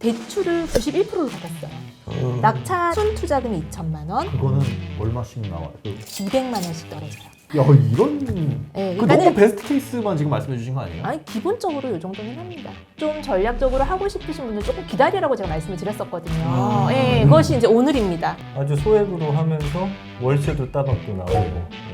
대출을 91%를 받았어요. 낙찰 순투자금이 2천만 원, 그거는 얼마씩 나와요? 200만 원씩 떨어져요. 야, 이런 네, 그 너무 베스트 케이스만 지금 말씀해 주신 거 아니에요? 아니 기본적으로 이 정도는 합니다. 좀 전략적으로 하고 싶으신 분들 조금 기다리라고 제가 말씀을 드렸었거든요. 네, 그것이 이제 오늘입니다. 아주 소액으로 하면서 월세도 따박도 나오고.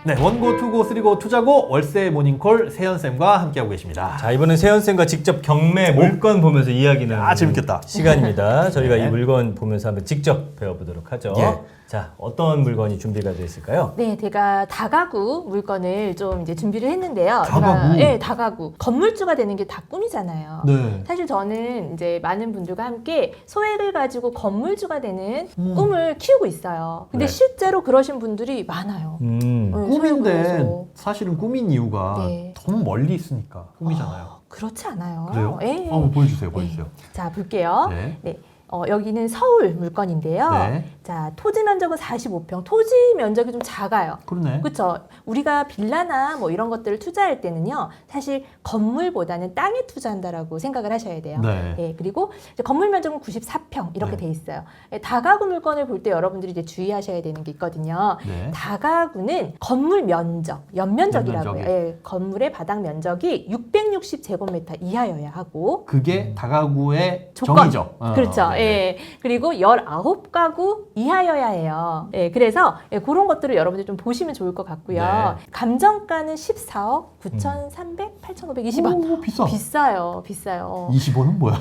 네, 원고, 투고, 쓰리고, 투자고 월세 모닝콜 세현쌤과 함께하고 계십니다. 자, 이번엔 세현쌤과 직접 경매 물건 보면서 이야기 나누는 재밌겠다. 시간입니다. 저희가 네. 이 물건 보면서 한번 직접 배워보도록 하죠. 예. 자, 어떤 물건이 준비가 되어 있을까요? 네, 제가 다가구 물건을 좀 이제 준비를 했는데요. 다가구? 네, 다가구. 건물주가 되는 게 다 꿈이잖아요. 네. 사실 저는 이제 많은 분들과 함께 소액을 가지고 건물주가 되는 꿈을 키우고 있어요. 근데 네. 실제로 그러신 분들이 많아요. 네, 소액으로 꿈인데 해서. 사실은 꿈인 이유가 네. 너무 멀리 있으니까 꿈이잖아요. 그렇지 않아요. 그래요? 네. 한번 보여주세요. 보여주세요. 자, 볼게요. 네. 네. 여기는 서울 물건인데요. 네. 자, 토지 면적은 45평. 토지 면적이 좀 작아요. 그러네. 그렇죠. 우리가 빌라나 뭐 이런 것들을 투자할 때는요, 사실 건물보다는 땅에 투자한다라고 생각을 하셔야 돼요. 네. 예, 그리고 이제 건물 면적은 94평 이렇게 네. 돼 있어요. 예, 다가구 물건을 볼 때 여러분들이 이제 주의하셔야 되는 게 있거든요. 네. 다가구는 건물 면적, 연면적이라고요. 연면적이. 예, 건물의 바닥 면적이 660제곱미터 이하여야 하고, 그게 다가구의 조건. 정의죠. 그렇죠. 네. 예. 그리고 19가구 이하여야 해요. 예. 그래서 예, 그런 것들을 여러분들 좀 보시면 좋을 것 같고요. 네. 감정가는 14억 9,300, 8,520원. 오, 비싸. 비싸요. 비싸요. 25는 뭐야?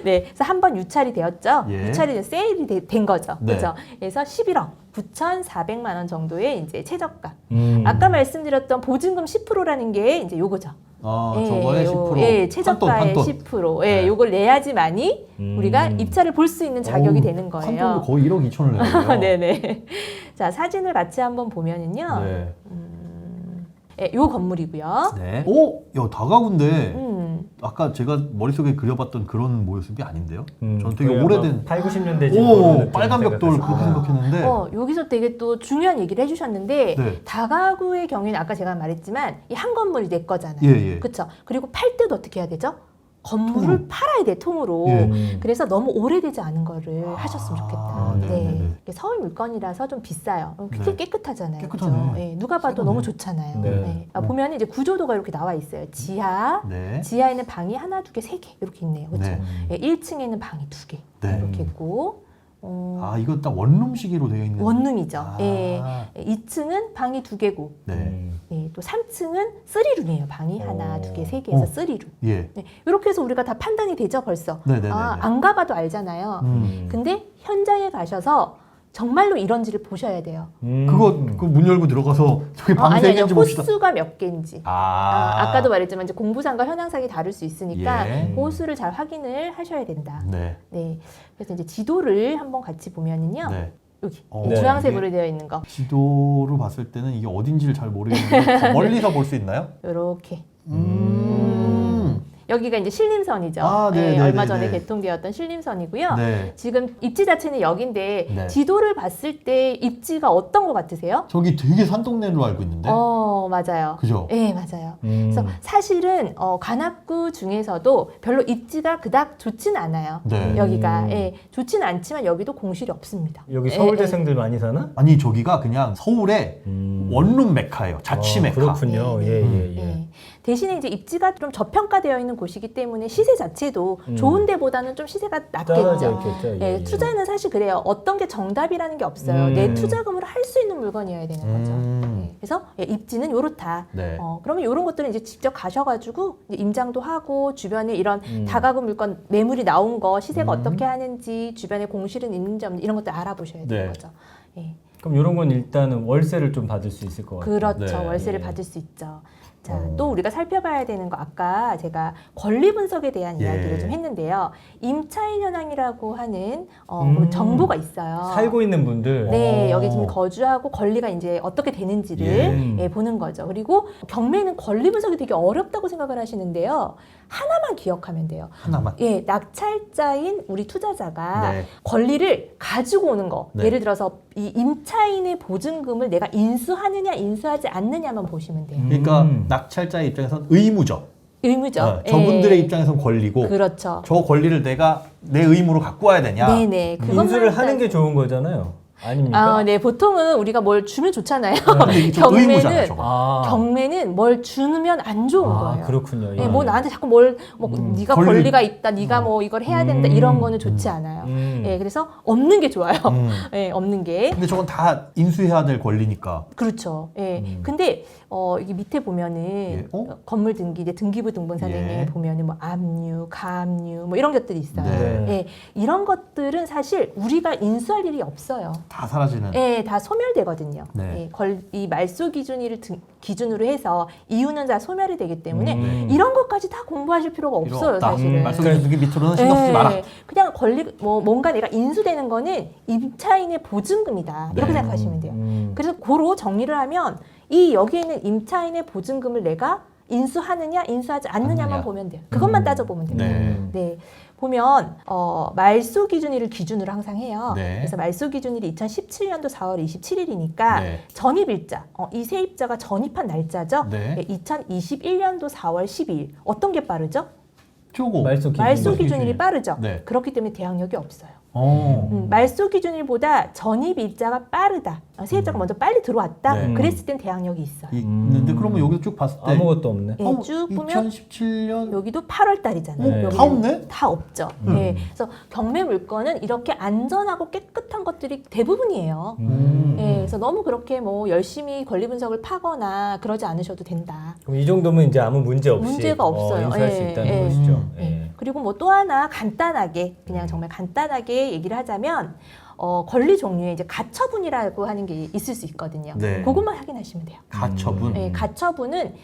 네. 그래서 한 번 유찰이 되었죠. 예. 유찰이 돼서 세일이 된 거죠. 네. 그렇죠. 그래서 11억 9,400만 원 정도의 이제 최저가. 음. 아까 말씀드렸던 보증금 10%라는 게 이제 요거죠. 저거에 10%. 예, 최저가의 판돈. 10%. 예, 네. 요걸 내야지만이 우리가 입찰을 볼 수 있는 자격이 되는 거예요. 판돈도 거의 1억 2천을 내요. 네네. 자, 사진을 같이 한번 보면은요. 네. 예, 요 건물이고요. 네. 오, 야, 다가구인데 아까 제가 머릿속에 그려봤던 그런 모습이 아닌데요? 저는 되게 오래된 8, 90년대 집. 오, 빨간 벽돌 그렇게 생각했는데 여기서 되게 또 중요한 얘기를 해주셨는데, 네. 다가구의 경우에는 아까 제가 말했지만, 이 한 건물이 내 거잖아요. 예, 예. 그쵸? 그리고 팔 때도 어떻게 해야 되죠? 건물을 팔아야 돼, 통으로. 예. 그래서 너무 오래되지 않은 거를 하셨으면 좋겠다. 네네네. 이게 서울 물건이라서 좀 비싸요. 굉장히 네. 깨끗하잖아요. 깨끗하네. 그죠? 예, 누가 봐도 새거네. 너무 좋잖아요. 네. 네. 보면 이제 구조도가 이렇게 나와 있어요. 지하, 네. 지하에는 방이 하나, 두 개, 세 개 이렇게 있네요. 그렇죠? 네. 예, 1층에는 방이 두 개 네. 이렇게 있고, 아, 이거 딱 원룸식으로 되어 있는 원룸이죠. 아. 예, 2층은 방이 두 개고, 네. 예, 또 3층은 쓰리룸이에요. 방이 하나, 두 개, 세 개에서 쓰리룸. 예. 네, 이렇게 해서 우리가 다 판단이 되죠, 벌써. 네네네. 안 가봐도 알잖아요. 근데 현장에 가셔서 정말로 이런지를 보셔야 돼요. 그거 그 문 열고 들어가서 저기 방 세 아니, 개인지 봅시다. 호수가 몇 개인지. 아까도 말했지만 이제 공부상과 현황상이 다를 수 있으니까 예. 호수를 잘 확인을 하셔야 된다. 네. 네. 그래서 이제 지도를 한번 같이 보면은요. 네. 여기 어, 주황색으로 이게 되어 있는 거. 지도로 봤을 때는 이게 어딘지를 잘 모르겠는데 더 멀리서 볼 수 있나요? 이렇게. 여기가 이제 신림선이죠. 아, 네, 네, 얼마 네, 전에 네. 개통되었던 신림선이고요. 네. 지금 입지 자체는 여기인데 네. 지도를 봤을 때 입지가 어떤 것 같으세요? 저기 되게 산동네로 알고 있는데. 맞아요. 그죠? 네, 맞아요. 그래서 사실은 관악구 중에서도 별로 입지가 그닥 좋진 않아요. 네. 여기가 좋지는 않지만 여기도 공실이 없습니다. 여기 서울대생들 많이 사나? 아니 저기가 그냥 서울의 원룸 메카예요. 자취 메카. 그렇군요. 네, 예. 대신에 이제 입지가 좀 저평가되어 있는 곳이기 때문에 시세 자체도 좋은 데보다는 좀 시세가 떨어져 낮겠죠. 있겠죠. 예, 투자는 사실 그래요. 어떤 게 정답이라는 게 없어요. 내 투자금으로 할 수 있는 물건이어야 되는 거죠. 그래서 입지는 요렇다. 네. 그러면 이런 것들은 이제 직접 가셔가지고 이제 임장도 하고 주변에 이런 다가구 물건 매물이 나온 거 시세가 어떻게 하는지 주변에 공실은 있는지 없는지 이런 것들 알아보셔야 되는 네. 거죠. 예. 그럼 이런 건 일단은 월세를 좀 받을 수 있을 것 같아요. 그렇죠. 네. 월세를 받을 수 있죠. 자, 또 우리가 살펴봐야 되는 거 아까 제가 권리 분석에 대한 예. 이야기를 좀 했는데요. 임차인 현황이라고 하는 정보가 있어요. 살고 있는 분들. 네, 여기 지금 거주하고 권리가 이제 어떻게 되는지를 보는 거죠. 그리고 경매는 권리 분석이 되게 어렵다고 생각을 하시는데요. 하나만 기억하면 돼요. 하나만. 예, 낙찰자인 우리 투자자가 네. 권리를 가지고 오는 거. 네. 예를 들어서 이 임차인의 보증금을 내가 인수하느냐 인수하지 않느냐만 보시면 돼요. 그러니까 낙찰자의 입장에서는 의무죠. 의무죠. 저분들의 예. 입장에선 권리고 그렇죠. 저 권리를 내가 내 의무로 갖고 와야 되냐? 네네. 그것만 인수를 하는 따- 게 좋은 거잖아요. 아닙니까? 네. 보통은 우리가 뭘 주면 좋잖아요. 근데 이게 좀 의무잖아요, 저거. 경매는 뭘 주면 안 좋은 아, 거예요. 그렇군요. 예, 뭐 나한테 자꾸 뭘, 뭐 네가 권리가 있다, 네가 뭐 이걸 해야 된다 이런 거는 좋지 않아요. 예, 그래서 없는 게 좋아요. 예, 없는 게. 근데 저건 다 인수해야 될 권리니까. 그렇죠. 예. 근데 이게 밑에 보면은 예. 건물 등기 이제 등기부 등본사등에 예. 보면은 뭐 압류, 가압류 뭐 이런 것들이 있어요. 네. 예. 이런 것들은 사실 우리가 인수할 일이 없어요. 다 사라지는. 예, 다 소멸되거든요. 네. 예, 이 말소 기준으로 해서 이유는 다 소멸이 되기 때문에 네. 이런 것까지 다 공부하실 필요가 필요 없어요, 없다. 사실은. 말소기준 등기 밑으로는 신경 쓰지 마라. 그냥 뭔가 내가 인수되는 거는 임차인의 보증금이다. 이렇게 네. 생각하시면 돼요. 그래서 고로 정리를 하면 이 여기에 있는 임차인의 보증금을 내가 인수하느냐, 인수하지 않느냐만 않느냐. 보면 돼요. 그것만 따져보면 돼요. 네. 네. 보면 말소 기준일을 기준으로 항상 해요. 네. 그래서 말소 기준일이 2017년도 4월 27일이니까 네. 전입일자, 이 세입자가 전입한 날짜죠. 네. 2021년도 4월 12일. 어떤 게 빠르죠? 저거. 말소 말소 기준일. 기준일이 빠르죠. 네. 그렇기 때문에 대항력이 없어요. 말소 기준일보다 전입일자가 빠르다. 세입자가 먼저 빨리 들어왔다. 네. 그랬을 땐 대항력이 있어요. 있는데 그러면 여기서 쭉 봤을 때 아무것도 없네. 예, 쭉 보면 2017년 여기도 8월 달이잖아요. 네. 여기는 다 없네? 다 없죠. 예. 그래서 경매 물건은 이렇게 안전하고 깨끗한 것들이 대부분이에요. 예, 그래서 너무 그렇게 뭐 열심히 권리 분석을 파거나 그러지 않으셔도 된다. 그럼 이 정도면 이제 아무 문제 없이 문제가 없어요. 인수할 수 예, 있다는 예. 것이죠. 예. 예. 그리고 뭐 또 하나 간단하게 그냥 정말 간단하게 얘기를 하자면 권리 종류에 이제 가처분이라고 하는 게 있을 수 있거든요. 네. 그것만 확인하시면 돼요. 가처분. 예, 가처분은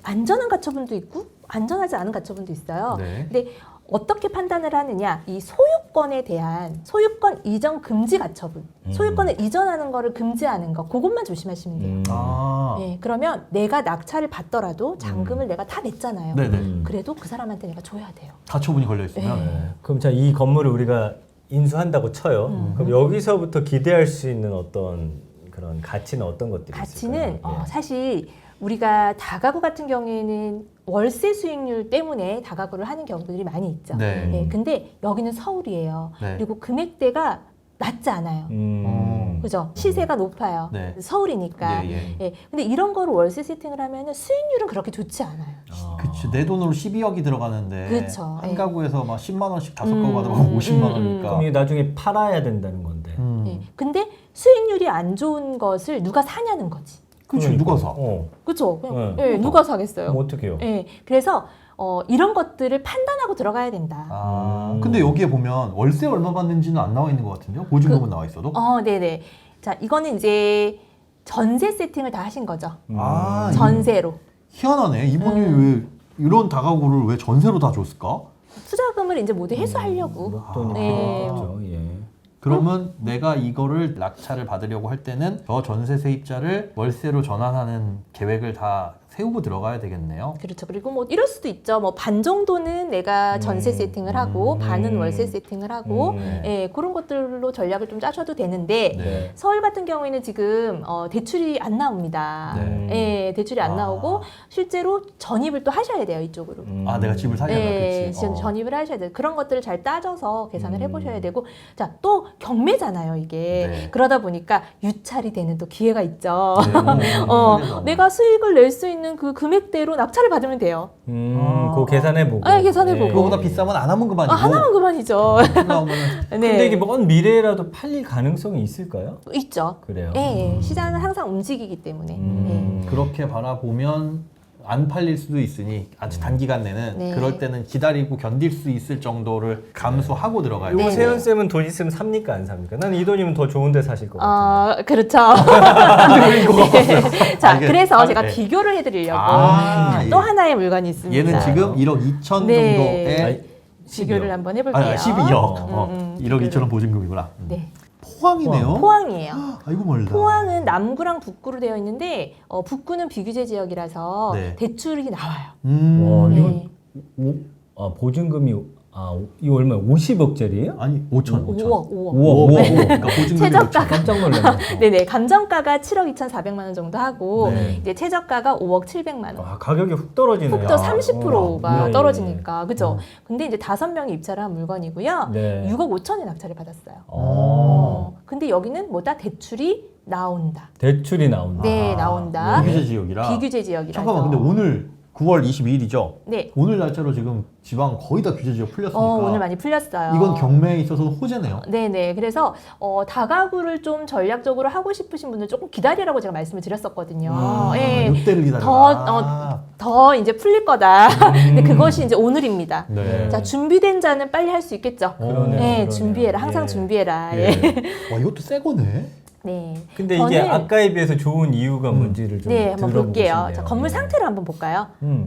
안전한 가처분도 있고 안전하지 않은 가처분도 있어요. 네. 근데 어떻게 판단을 하느냐? 이 소유권에 대한 소유권 이전 금지 가처분, 소유권을 이전하는 거를 금지하는 거, 그것만 조심하시면 돼요. 아. 예, 그러면 내가 낙찰을 받더라도 잔금을 내가 다 냈잖아요. 네네. 그래도 그 사람한테 내가 줘야 돼요. 가처분이 걸려 있으면. 네. 그럼 자, 이 건물을 우리가 인수한다고 쳐요. 그럼 여기서부터 기대할 수 있는 어떤 그런 가치는 어떤 것들이 가치는 있을까요? 예. 사실 우리가 다가구 같은 경우에는 월세 수익률 때문에 다가구를 하는 경우들이 많이 있죠. 네. 예, 근데 여기는 서울이에요. 네. 그리고 금액대가 낮지 않아요. 그죠? 시세가 높아요. 네. 서울이니까. 예, 예. 근데 이런 거를 월세 세팅을 하면 수익률은 그렇게 좋지 않아요. 그치. 내 돈으로 12억이 들어가는데 그쵸. 한 예. 가구에서 막 10만 원씩 다섯 가구 받아보면 50만 원이니까. 그럼 이게 나중에 팔아야 된다는 건데. 예. 근데 수익률이 안 좋은 것을 누가 사냐는 거지. 그치. 누가 사? 그렇죠? 네. 누가 사겠어요? 그럼 어떻게 해요? 예. 그래서 이런 것들을 판단하고 들어가야 된다. 아, 근데 여기에 보면 월세 얼마 받는지는 안 나와 있는 것 같은데요? 보증금은 나와 있어도? 네네. 자, 이거는 이제 전세 세팅을 다 하신 거죠. 아, 전세로. 희한하네. 이분이 왜 이런 다가구를 왜 전세로 다 줬을까? 투자금을 이제 모두 해소하려고. 목돈이 네. 필요하죠. 예. 그러면 내가 이거를 낙찰을 받으려고 할 때는 저 전세 세입자를 월세로 전환하는 계획을 다 세우고 들어가야 되겠네요. 그렇죠. 그리고 뭐 이럴 수도 있죠. 뭐 반 정도는 내가 전세 세팅을 하고 반은 월세 세팅을 하고 예, 그런 것들로 전략을 좀 짜셔도 되는데 네. 서울 같은 경우에는 지금 대출이 안 나옵니다. 네. 예, 대출이 안 나오고 실제로 전입을 또 하셔야 돼요, 이쪽으로. 아, 내가 집을 사려면 예, 그치. 전입을 하셔야 돼요. 그런 것들을 잘 따져서 계산을 해보셔야 되고, 자, 또 경매잖아요, 이게. 네. 그러다 보니까 유찰이 되는 또 기회가 있죠. 네. 내가 수익을 낼 수 있는 그 금액대로 낙찰을 받으면 돼요. 그거 계산해보고. 아, 계산해보고. 그거보다 비싸면 안 하면 그만이고. 하나만 그만이죠. 나오면은 네. 근데 이게 먼 미래라도 팔릴 가능성이 있을까요? 있죠. 그래요. 예, 시장은 항상 움직이기 때문에. 예. 그렇게 바라보면 안 팔릴 수도 있으니 아주 단기간 내는 네. 그럴 때는 기다리고 견딜 수 있을 정도를 감수하고 들어가야 이거 돼요. 네. 세현 쌤은 돈 있으면 삽니까 안 삽니까? 난 이 돈이면 더 좋은데 사실 것 같은데. 그렇죠. 네. 자, 이게- 그래서 제가 네. 비교를 해드리려고 아, 또 예. 하나의 물건이 있습니다. 얘는 지금 1억 2천 네. 정도의 아니, 비교를 한번 해볼게요. 12억. 1억 2천은 보증금이구나. 네. 포항이네요. 포항이에요. 아이고 멀다. 포항은 남구랑 북구로 되어 있는데 북구는 비규제 지역이라서 네. 대출이 나와요. 와, 네. 이거 보증금이 이 얼마 50억짜리예요? 아니 5천. 5억. 5억. 그러니까 보증금이 최저가가 깜짝 놀랐네. 네네 감정가가 7억 2,400만 원 정도 하고 네. 이제 최저가가 5억 700만 원. 가격이 훅 떨어지네요. 훅 더 30%가 예, 예. 떨어지니까 그죠? 근데 이제 5명이 입찰을 한 물건이고요. 네. 6억 5천에 낙찰을 받았어요. 근데 근데 여기는 뭐다 대출이 나온다. 대출이 나온다. 네, 나온다. 비규제 지역이라. 비규제 지역이라서. 잠깐만, 근데 오늘 9월 22일이죠? 네. 오늘 날짜로 지금 지방 거의 다 규제 지역 풀렸으니까. 오늘 많이 풀렸어요. 이건 경매에 있어서는 호재네요. 네네. 그래서 다가구를 좀 전략적으로 하고 싶으신 분들 조금 기다리라고 제가 말씀을 드렸었거든요. 예. 이때를 기다려라. 더 이제 풀릴 거다. 근데 그것이 이제 오늘입니다. 네. 자, 준비된 자는 빨리 할 수 있겠죠. 그러네요, 네, 그러네요. 준비해라. 항상 예. 준비해라. 예. 예. 와, 이것도 새 거네. 네. 근데 이게 아까에 비해서 좋은 이유가 뭔지를 좀 네, 한번 들어보고 볼게요. 싶네요. 자, 건물 예. 상태를 한번 볼까요?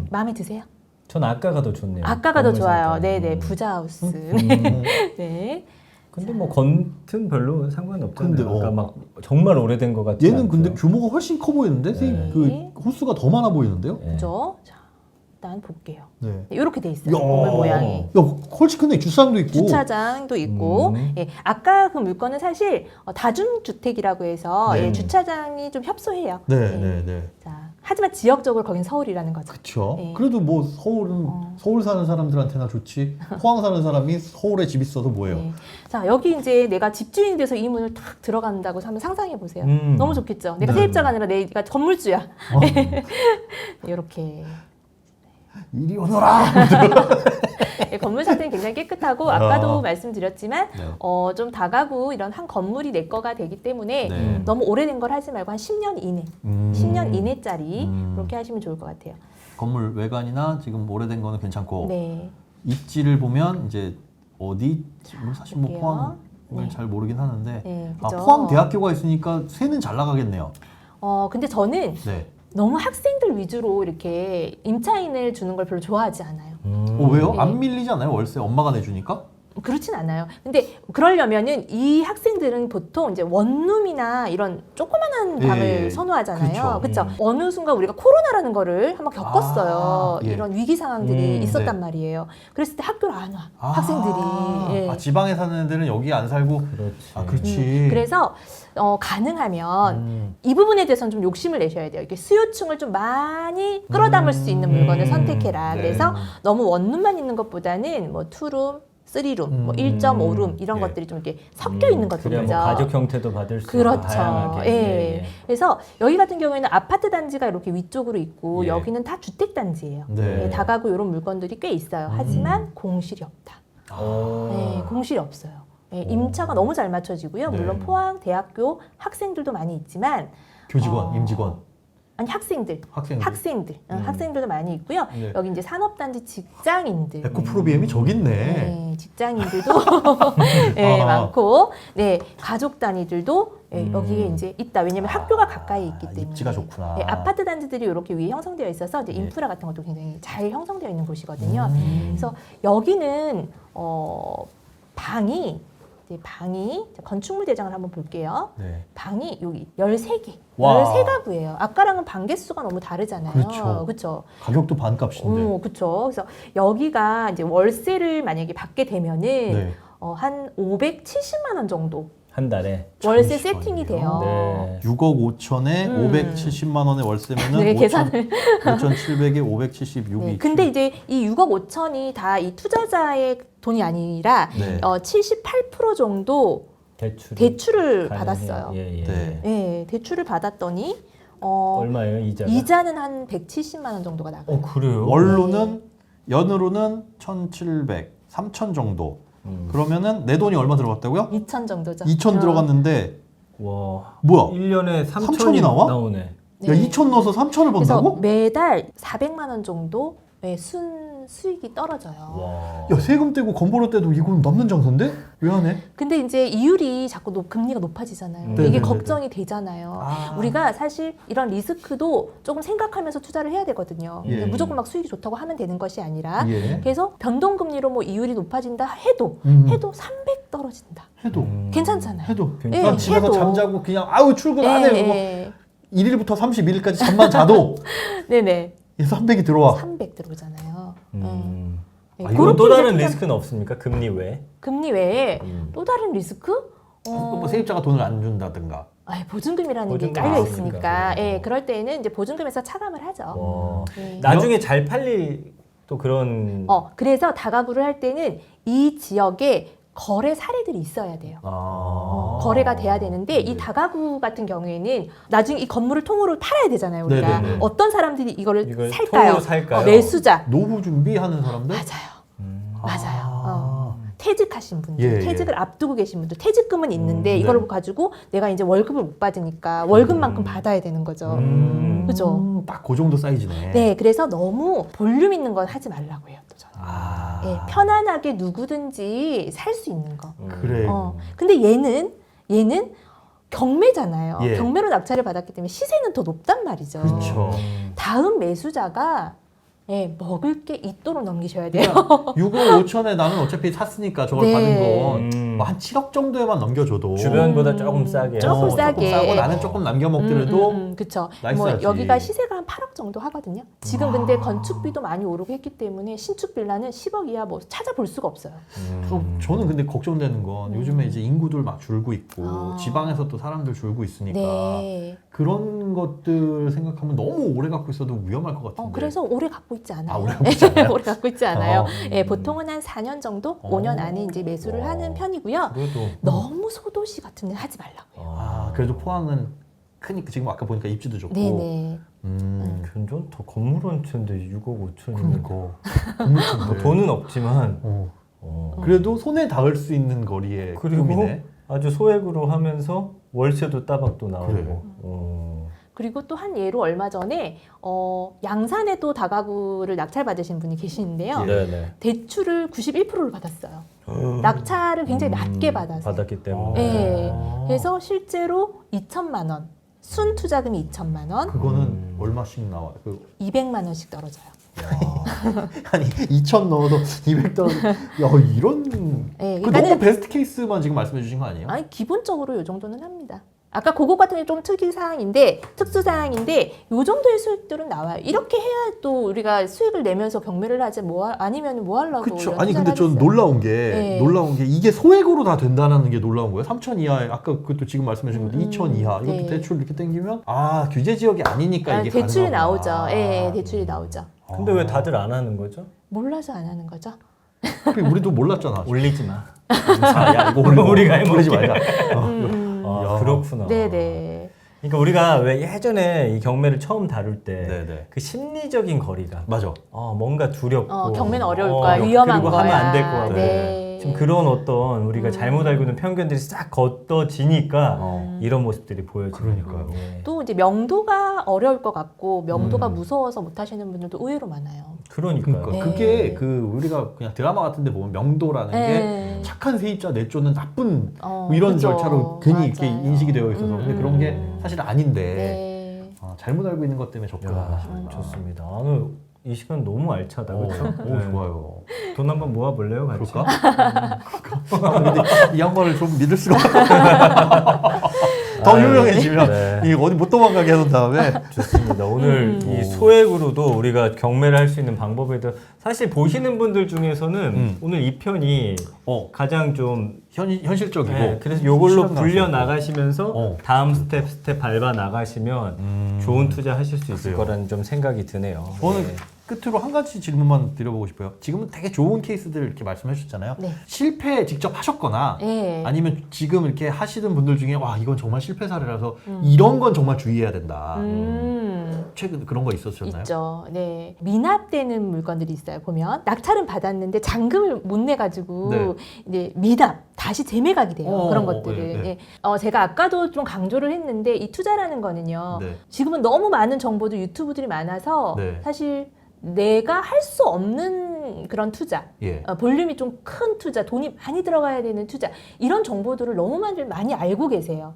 마음에 드세요? 전 아까가 더 좋네요. 아까가 더 건물 좋아요. 상태. 네네. 부자하우스. 네. 근데 뭐 겉은 별로 상관없잖아요. 근데, 아까 막 정말 오래된 것 같지 얘는 근데 않고요. 규모가 훨씬 커 보이는데? 네. 그 호수가 더 많아 보이는데요? 네. 그죠? 자, 일단 볼게요. 네. 네, 이렇게 돼 있어요. 건물 모양이. 야, 훨씬 큰데 주차장도 있고. 주차장도 있고, 예, 아까 그 물건은 사실 다중주택이라고 해서 네. 예, 주차장이 좀 협소해요. 네, 예. 네, 네. 자, 하지만 지역적으로 거긴 서울이라는 거죠. 그쵸. 네. 그래도 뭐 서울은 서울 사는 사람들한테나 좋지. 포항 사는 사람이 서울에 집 있어서 뭐예요? 네. 자, 여기 이제 내가 집주인이 돼서 이 문을 탁 들어간다고 한번 상상해 보세요. 너무 좋겠죠. 내가 네. 세입자가 아니라 내가 건물주야. 이렇게. 이리 오너라. 예, 건물 상태는 굉장히 깨끗하고 아까도 말씀드렸지만 네. 좀 다가구 이런 한 건물이 내 거가 되기 때문에 네. 너무 오래된 걸 하지 말고 한 10년 이내, 10년 이내짜리 그렇게 하시면 좋을 것 같아요. 건물 외관이나 지금 오래된 거는 괜찮고 네. 입지를 보면 이제 어디 사실 뭐 볼게요. 포항을 네. 잘 모르긴 하는데 네, 아, 그죠. 포항 대학교가 있으니까 새는 잘 나가겠네요. 근데 저는 네. 너무 학생들 위주로 이렇게 임차인을 주는 걸 별로 좋아하지 않아요. 왜요? 네. 안 밀리지 않아요? 월세 엄마가 내주니까? 그렇진 않아요. 근데 그러려면은 이 학생들은 보통 이제 원룸이나 이런 조그만한 예, 방을 선호하잖아요. 그쵸. 그렇죠? 어느 순간 우리가 코로나라는 거를 한번 겪었어요. 예. 이런 위기 상황들이 있었단 네. 말이에요. 그랬을 때 학교를 안 와. 학생들이. 예. 지방에 사는 애들은 여기 안 살고. 그렇지. 아, 그렇지. 그래서 가능하면 이 부분에 대해서는 좀 욕심을 내셔야 돼요. 이렇게 수요층을 좀 많이 끌어담을 수 있는 물건을 선택해라. 네. 그래서 너무 원룸만 있는 것보다는 뭐 투룸, 3룸, 뭐 1.5룸 이런 예. 것들이 좀 이렇게 섞여 있는 그래야 것들이죠. 뭐 가족 형태도 받을 수 있고 그렇죠. 다양하게. 예. 그래서 여기 같은 경우에는 아파트 단지가 이렇게 위쪽으로 있고 예. 여기는 다 주택 단지예요. 네. 예, 다가구 이런 물건들이 꽤 있어요. 하지만 공실이 없다. 네, 공실이 없어요. 예, 임차가 너무 잘 맞춰지고요. 네. 물론 포항 대학교 학생들도 많이 있지만 교직원, 임직원, 아니 학생들, 학생들. 학생들도 많이 있고요. 네. 여기 이제 산업단지 직장인들. 에코프로비엠이 저기 있네. 네, 직장인들도 네, 많고, 네, 가족 단위들도 네, 여기에 이제 있다. 왜냐면 학교가 가까이 있기 때문에. 입지가 좋구나. 네, 아파트 단지들이 이렇게 위에 형성되어 있어서 이제 인프라 같은 것도 굉장히 잘 형성되어 있는 곳이거든요. 그래서 여기는 방이 건축물 대장을 한번 볼게요. 네. 방이 여기 13개, 와. 13가구예요. 아까랑은 방 개수가 너무 다르잖아요. 그렇죠. 그렇죠. 가격도 반값인데. 그렇죠. 그래서 여기가 이제 월세를 만약에 받게 되면은 네. 한 570만 원 정도 한 달에. 월세 잠시만요. 세팅이 돼요. 네. 6억 5천에 570만 원의 월세면은 네, 계산을. 5,700에 576이. 네, 근데 이제 이 6억 5천이 다 이 투자자의 돈이 아니라 네. 78% 정도 대출을 가능해요. 받았어요. 예, 예. 네. 네, 대출을 받았더니 얼마예요, 이자가? 이자는 한 170만 원 정도가 나가요. 그래요? 월로는 연으로는 1,700, 3,000 정도. 그러면은 내 돈이 얼마 들어갔다고요? 2천 정도죠. 2,000 들어갔는데 와. 뭐야? 1년에 3,000이 3천이 나와? 나오네. 네. 야, 2,000 넣어서 3,000을 그래서 번다고? 매달 400만 원 정도 수익이 떨어져요. 와. 야, 세금 떼고 건보료 떼도 이건 남는 장사인데? 왜 안 해? 근데 이제 이율이 자꾸 금리가 높아지잖아요. 네네네네. 이게 걱정이 되잖아요. 우리가 사실 이런 리스크도 조금 생각하면서 투자를 해야 되거든요. 예. 근데 무조건 막 수익이 좋다고 하면 되는 것이 아니라 예. 그래서 변동금리로 뭐 이율이 높아진다 해도 300 떨어진다. 해도. 괜찮잖아요. 해도. 예, 난 집에서 해도. 잠자고 그냥 아우 출근 안 해. 뭐 예. 1일부터 31일까지 잠만 자도 네네. 300이 들어와. 300 들어오잖아요. 음. 예, 아, 이건 또 그렇게 다른 이제 리스크는 없습니까? 금리 외에? 금리 외에 또 다른 리스크? 뭐 세입자가 돈을 안 준다든가. 보증금이라는 게 보증금 깔려 있으니까. 있으니까, 예, 그럴 때는 이제 보증금에서 차감을 하죠. 와. 네. 나중에 잘 팔릴 또 그런 그래서 다가구를 할 때는 이 지역에 거래 사례들이 있어야 돼요. 거래가 돼야 되는데 이 다가구 같은 경우에는 나중에 이 건물을 통으로 팔아야 되잖아요. 우리가 네네네. 어떤 사람들이 이거를 이걸 살까요? 통으로 살까요? 매수자. 노후 준비하는 사람들? 맞아요. 맞아요. 퇴직하신 분들, 예, 예. 퇴직을 앞두고 계신 분들, 퇴직금은 있는데 이걸 네. 가지고 내가 이제 월급을 못 받으니까 월급만큼 받아야 되는 거죠. 그죠? 딱 그 정도 사이즈네. 네, 그래서 너무 볼륨 있는 건 하지 말라고 해요. 또 저는. 아, 예, 편안하게 누구든지 살 수 있는 거. 그래. 근데 얘는 경매잖아요. 예. 경매로 낙찰을 받았기 때문에 시세는 더 높단 말이죠. 그렇죠. 다음 매수자가 먹을 게 있도록 넘기셔야 돼요. 6억 5천에 나는 어차피 샀으니까 저걸 네. 받은 건 뭐 한 7억 정도에만 넘겨줘도 주변보다 조금 싸게. 조금 싸게. 조금 싸고 나는 조금 남겨 먹더라도 그렇죠. 나이스하지. 여기가 시세가 한 8억 정도 하거든요. 지금 근데 건축비도 많이 오르고 했기 때문에 신축 빌라는 10억 이하 뭐 찾아볼 수가 없어요. 저는 근데 걱정되는 건 요즘에 이제 인구들 막 줄고 있고 지방에서 또 사람들 줄고 있으니까 네. 그런 것들 생각하면 너무 오래 갖고 있어도 위험할 것 같은데. 그래서 오래 갖고 있지 않아요. 오래 갖고 있지 않아요? 오래 갖고 있지 않아요. 보통은 한 4년 정도, 5년 안에 이제 매수를 하는 편이고요. 그래도 너무 소도시 같은 데 하지 말라고요. 그래도 포항은 크니까 지금 아까 보니까 입지도 좋고. 네네. 견전 더 건물 한 채인데 6억 5천이면 그러니까. 뭐 돈은 없지만 그래도 손에 닿을 수 있는 거리에 그리고 꿈이네. 아주 소액으로 하면서 월세도 따박도 나오고. 그래. 그리고 또 한 예로 얼마 전에 양산에도 다가구를 낙찰받으신 분이 계시는데요. 네네. 대출을 91%를 받았어요. 낙찰을 굉장히 낮게 받아서. 받았기 때문에. 네. 그래서 실제로 2천만 원, 순 투자금이 2천만 원, 그거는 얼마씩 나와요? 200만 원씩 떨어져요. 아니 2천 넣어도 200 떨어져. 야 이런. 네, 그 너무 베스트 케이스만 지금 말씀해 주신 거 아니에요? 아니 기본적으로 이 정도는 합니다. 아까 그거 같은 게 좀 특수 사항인데 요 정도의 수익들은 나와요. 이렇게 해야 또 우리가 수익을 내면서 경매를 하지 아니면 뭐 하려고. 그렇죠. 이런 아니 근데 투자를 전 하겠어요. 놀라운 게 이게 소액으로 다 된다는 게 놀라운 거예요. 3천 이하에 아까 그것도 지금 말씀해 주신 것도 2천 이하 이것도 네. 대출 이렇게 땡기면 규제 지역이 아니니까 이게 대출이 가능하구나. 나오죠. 예, 대출이 나오죠. 근데 왜 다들 안 하는 거죠? 몰라서 안 하는 거죠. 우리도 몰랐잖아. 올리지 마. 야 이거 우리가 올리지 해볼게. 말자. 아, 야. 그렇구나. 네네. 그러니까 우리가 왜 예전에 이 경매를 처음 다룰 때 네네. 그 심리적인 거리감, 맞아. 뭔가 두렵고, 경매는 어려울 거야, 위험한 그리고 거야. 하면 안 될 것 같아. 네. 지금 그런 어떤 우리가 잘못 알고 있는 편견들이 싹 걷어지니까 이런 모습들이 보여지는 그러니까요. 거예요. 또 이제 명도가 어려울 것 같고 명도가 무서워서 못 하시는 분들도 의외로 많아요. 그러니까요. 그러니까 네. 그게 우리가 그냥 드라마 같은데 보면 명도라는 게 네. 착한 세입자 내쫓는 나쁜 뭐 이런 그죠. 절차로 괜히 이렇게 맞아요. 인식이 되어 있어서 근데 그런 게 사실 아닌데 네. 잘못 알고 있는 것 때문에 접근하시는 야, 좋습니다. 오늘 이 시간 너무 알차다, 그렇죠? 오 좋아요. 돈 한번 모아볼래요, 같이? 그럴까? 근데 이 양반을 좀 믿을 수가 없어. 더 유명해지면 네. 이 어디 못 도망가게 해놓은 다음에 좋습니다. 오늘 이 소액으로도 우리가 경매를 할 수 있는 방법에 대해 사실 보시는 분들 중에서는 오늘 이 편이 가장 좀 현실적이고 그래서 요걸로 실현 불려 가능성. 나가시면서 다음 스텝 밟아 나가시면 좋은 투자 하실 수 있을 그래요. 거라는 좀 생각이 드네요. 저는 네. 끝으로 한 가지 질문만 드려보고 싶어요. 지금은 되게 좋은 케이스들 이렇게 말씀해 주셨잖아요. 네. 실패 직접 하셨거나 네. 아니면 지금 이렇게 하시는 분들 중에 와 이건 정말 실패 사례라서 이런 건 정말 주의해야 된다. 최근 그런 거 있었잖아요. 있죠. 네. 미납되는 물건들이 있어요. 보면 낙찰은 받았는데 잔금을 못 내가지고 네. 이제 미납 다시 재매각이 돼요. 그런 것들을. 네, 네. 예. 제가 아까도 좀 강조를 했는데 이 투자라는 거는요. 네. 지금은 너무 많은 정보도 유튜브들이 많아서 네. 사실 내가 할 수 없는 그런 투자, 예. 볼륨이 좀 큰 투자, 돈이 많이 들어가야 되는 투자 이런 정보들을 너무 많이 알고 계세요.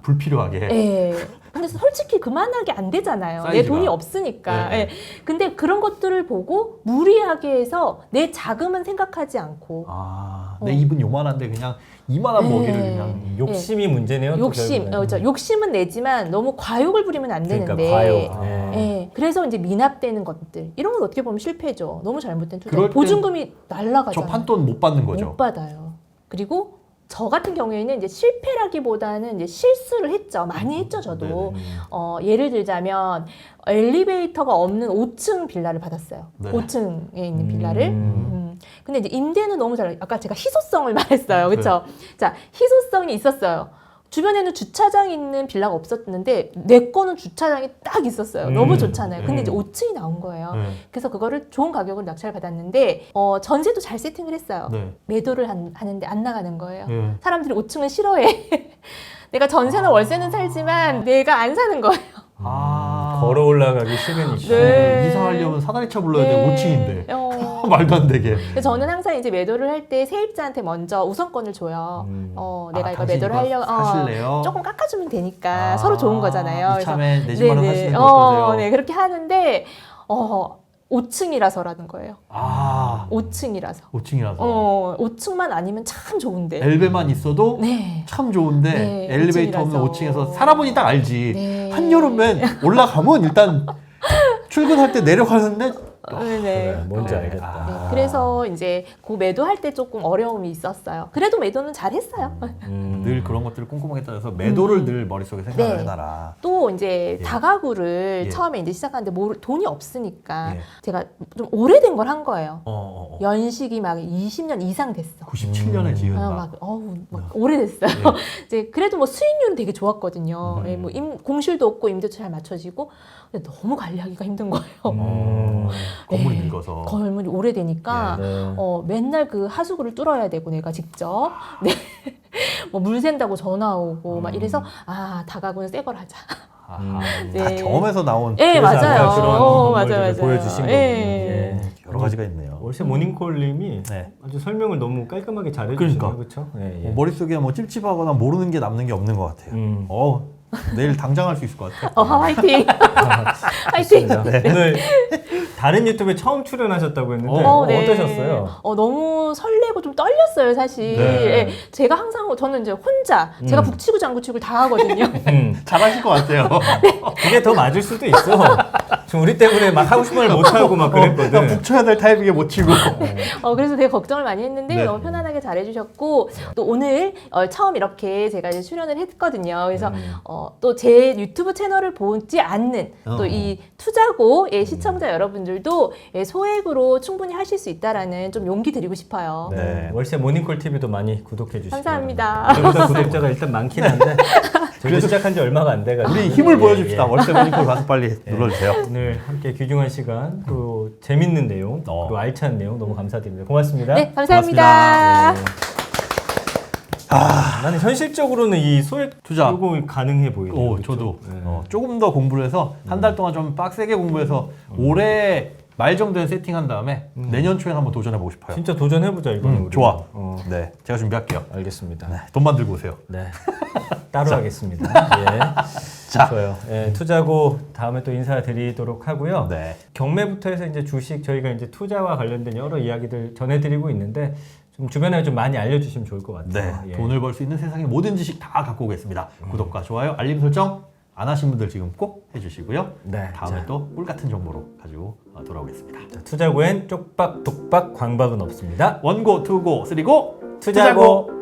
불필요하게. 예. 근데 솔직히 그만하게 안 되잖아요. 내 사이즈가. 돈이 없으니까. 네. 예. 근데 그런 것들을 보고 무리하게 해서 내 자금은 생각하지 않고 내 입은 요만한데 그냥 이만한 먹이를 그냥 욕심이 문제네요. 또 욕심, 결국에는. 욕심은 내지만 너무 과욕을 부리면 안 그러니까 되는데. 과욕. 네. 예. 그래서 이제 미납되는 것들 이런 건 어떻게 보면 실패죠. 너무 잘못된 투자. 그럴 땐 보증금이 저 날라가잖아요. 판돈 못 받는 거죠. 못 받아요. 그리고 저 같은 경우에는 이제 실패라기보다는 이제 실수를 했죠. 많이 했죠, 저도. 예를 들자면 엘리베이터가 없는 5층 빌라를 받았어요. 네. 5층에 있는 빌라를. 근데 이제 임대는 너무 잘. 아까 제가 희소성을 말했어요, 그렇죠? 자, 희소성이 있었어요. 주변에는 주차장이 있는 빌라가 없었는데 내 거는 주차장이 딱 있었어요. 너무 좋잖아요. 근데 이제 5층이 나온 거예요. 그래서 그거를 좋은 가격으로 낙찰을 받았는데 전세도 잘 세팅을 했어요. 네. 매도를 하는데 안 나가는 거예요. 네. 사람들이 5층을 싫어해. 내가 전세는 월세는 살지만 내가 안 사는 거예요. 걸어 올라가기 싫으니까. 네. 이사하려면 사다리차 불러야 돼. 5층인데. 어. 말도 안 되게. 그래서 저는 항상 이제 매도를 할 때 세입자한테 먼저 우선권을 줘요. 내가 이거 당신 매도를 하려고 사실래요? 조금 깎아주면 되니까 서로 좋은 거잖아요. 이참에 내 집마련 네네. 하시는 거 어떠세요? 네, 그렇게 하는데 5층이라서라는 거예요. 5층이라서. 5층이라서. 5층만 아니면 참 좋은데. 엘베만 있어도 네. 참 좋은데 네, 엘리베이터 5층이라서. 없는 5층에서 살아보니 딱 알지. 네. 한여름엔 올라가면 일단 출근할 때 내려가는데 네네. 그래, 뭔지 알겠다. 네, 그래서 이제 그 매도할 때 조금 어려움이 있었어요. 그래도 매도는 잘했어요. 늘 그런 것들을 꼼꼼하게 따져서 매도를 늘 머릿속에 생각을 네. 해놔라. 또 이제 예. 다가구를 예. 처음에 이제 시작하는데 돈이 없으니까 예. 제가 좀 오래된 걸 한 거예요. 어. 연식이 막 20년 이상 됐어. 97년에 지은 막. 막 오래됐어요. 이제 그래도 뭐 수익률은 되게 좋았거든요. 예, 뭐 공실도 없고 임대도 잘 맞춰지고 근데 너무 관리하기가 힘든 거예요. 건물이 네. 늙어서. 건물이 오래되니까 네. 맨날 그 하수구를 뚫어야 되고 내가 직접 네. 뭐 물 샌다고 전화 오고 막 이래서 다가구는 새 걸 하자. 네. 다 경험에서 나온 네, 그래서 맞아요. 아까 그런 건물들을 맞아요. 보여주신 거군요. 예. 여러 가지가 있네요. 월세 모닝콜님이 네. 아주 설명을 너무 깔끔하게 잘해주시네요. 그러니까. 그렇죠? 예, 예. 머릿속에 뭐 찝찝하거나 모르는 게 남는 게 없는 것 같아요. 내일 당장 할 수 있을 것 같아요. 화이팅! 화이팅! 좋습니다. 오늘 다른 유튜브에 처음 출연하셨다고 했는데 네. 어떠셨어요? 너무 설레고 좀 떨렸어요, 사실. 네. 예, 제가 항상 저는 이제 혼자 제가 북치고 장구치고 다 하거든요. 잘하실 것 같아요. 그게 더 맞을 수도 있어. 지금 우리 때문에 막 하고 싶은 말 못하고 막 그랬거든. 북쳐야 될 타이밍에 못 치고. 그래서 되게 걱정을 많이 했는데 네. 너무 편안하게 잘해주셨고 또 오늘 처음 이렇게 제가 이제 출연을 했거든요. 그래서 또 제 유튜브 채널을 보지 않는 또 이 투자고의 시청자 여러분들도 소액으로 충분히 하실 수 있다라는 좀 용기 드리고 싶어요. 네. 월세 모닝콜 TV도 많이 구독해 주시고. 감사합니다. 저보다 구독자가 일단 많긴 한데 저희도 시작한 지 얼마가 안 돼가지고 우리 힘을 예, 보여줍시다. 예. 월세 모니콜 가서 빨리 눌러주세요. 오늘 함께 귀중한 시간 또 재밌는 내용 또 알찬 내용 너무 감사드립니다. 고맙습니다. 네, 감사합니다. 고맙습니다. 나는 현실적으로는 이 소액 투자. 요거 가능해 보이네요. 그렇죠? 저도 네. 조금 더 공부를 해서 한 달 동안 좀 빡세게 공부해서 올해 말 정도에 세팅한 다음에 내년 초에 한번 도전해보고 싶어요. 진짜 도전해보자 이거는. 우리. 좋아. 네, 제가 준비할게요. 알겠습니다. 네, 돈만 들고 오세요. 네. 따로 하겠습니다. 예. 자. 좋아요. 예, 투자고 다음에 또 인사드리도록 하고요. 네. 경매부터 해서 이제 주식 저희가 이제 투자와 관련된 여러 이야기들 전해드리고 있는데 좀 주변에 좀 많이 알려주시면 좋을 것 네, 같아요. 예. 돈을 벌 수 있는 세상의 모든 지식 다 갖고 오겠습니다. 구독과 좋아요, 알림 설정 안 하신 분들 지금 꼭 해주시고요. 네, 다음에 자. 또 꿀같은 정보로 가지고 돌아오겠습니다. 자, 투자고엔 쪽박, 독박, 광박은 없습니다. 원고, 투고, 쓰리고, 투자고.